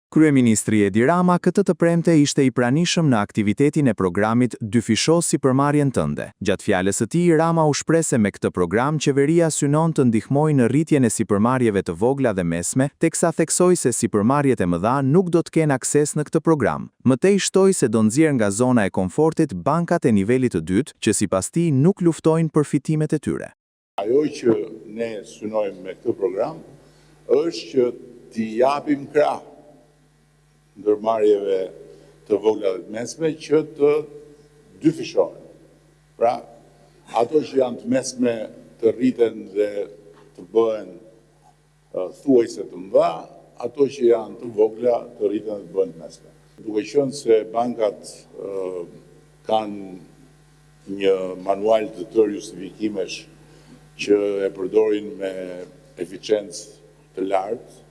Kryeministri Edi Rama këtë të premte ishte i pranishëm në aktivitetin e programit Dyfisho sipërmarrjen tënde. Gjatë fjalës së tij, Rama u shpreh se me këtë program qeveria synon të ndihmojë në rritjen e sipërmarrjeve të vogla dhe mesme, teksa theksoi se sipërmarrjet e mëdha nuk do të kenë akses në këtë program. Mëtej shtoi se do nxjerrë nga zona e komfortit bankat e nivelit të dytë, që sipas tij nuk luftojnë për fitimet e tyre. Ajo që ne synojmë me këtë program është që t'i japim krah ndërmarrjeve të vogla dhe të mesme që të dyfishohen. Pra, ato që janë të mesme të rriten dhe të bëhen thuajse të mëdha, ato që janë të vogla të rriten dhe të bëhen të mesme. Duke qenë se bankat kanë një manual të tërë justifikamesh që e përdorin me eficiencë të lartë,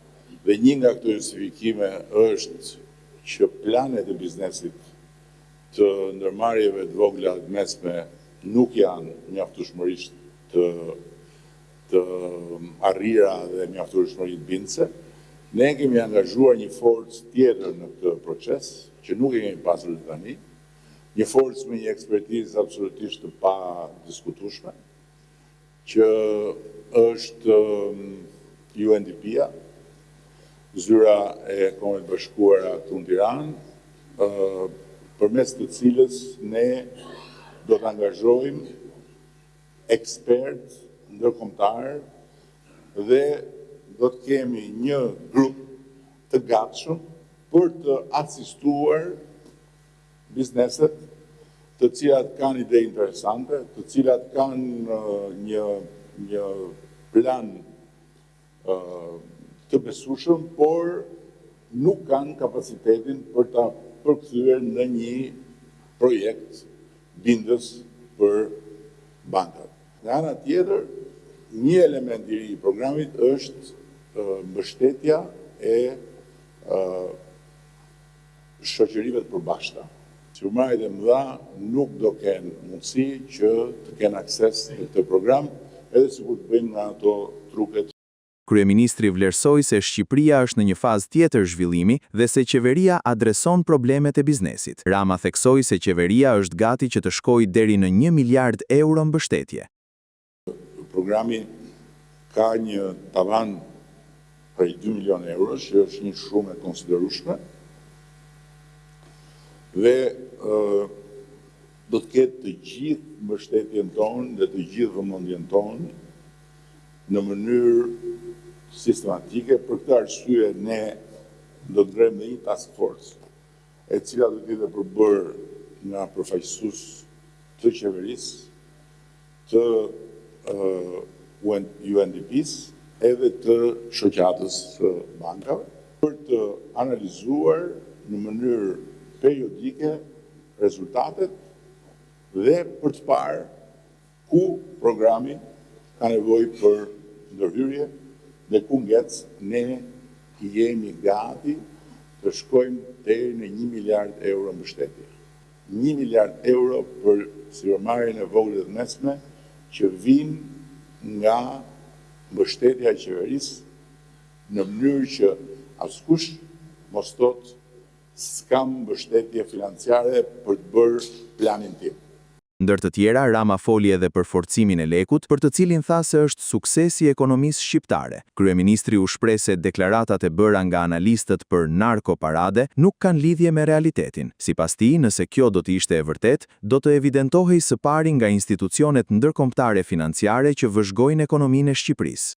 dhe një nga këto justifikime është që planet e biznesit të ndërmarrjeve të vogla të mesme nuk janë mjaftueshmërisht të arrira dhe mjaftueshmërisht bindëse. Ne kemi angazhuar një forcë tjetër në këtë proces, që nuk e kemi pasur tani, një forcë me një ekspertizë absolutisht të padiskutueshme, që është UNDP-a, zyra e Kombeve të Bashkuara këtu në Tiranë, përmes të cilës ne do të angazhojmë ekspertë ndërkombëtar dhe do të kemi një grup të gatshëm për të asistuar bizneset të cilat kanë ide interesante, të cilat kanë një plan të besueshëm, por nuk kanë kapacitetin për ta përkthyer në një projekt bindës për bankat. Nga ana tjetër, një element i ri i programit është mbështetja e shoqërive të përbashkëta. Sipërmarrjet e mëdha nuk do kenë mundësi që të kenë akses në këtë program, edhe sikur të bëjmë nga ato truket. Kryeministri vlerësoi se Shqipëria është në një fazë tjetër zhvillimi dhe se qeveria adreson problemet e biznesit. Rama theksoi se qeveria është gati që të shkojë deri në 1 miliard euro mbështetje. Programi ka një tavan prej 2 milion euro, që është një shumë e konsiderueshme, dhe do të ketë të gjithë mbështetjen tonë dhe të gjithë vëmendjen tonë në mënyrë sistematike. Për këtë arsye ne do të ngrejmë një task force, e cila do të jetë përbërë nga përfaqësues të qeverisë, të UNDP-s edhe të shoqatës së bankave, për të analizuar në mënyrë periodike rezultatet dhe për të parë ku programi ka nevojë për ndërhyrje dhe ku ngec ne jemi gati të shkojmë deri në 1 miliard euro mbështetje. 1 miliard euro për sipërmarrjen e vogël dhe mesme që vijnë nga mbështetja e qeverisë në mënyrë që askush mos thotë s'kam mbështetje financiare për të bërë planin tim. Ndër të tjera, Rama foli edhe për forcimin e lekut, për të cilin tha se është suksesi i ekonomisë shqiptare. Kryeministri u shpreh se deklaratat e bëra nga analistët për narkoparade nuk kanë lidhje me realitetin. Sipas tij, nëse kjo do të ishte e vërtet, do të evidentohej së pari nga institucionet ndërkombëtare financiare që vëzhgojnë ekonominë e Shqipërisë.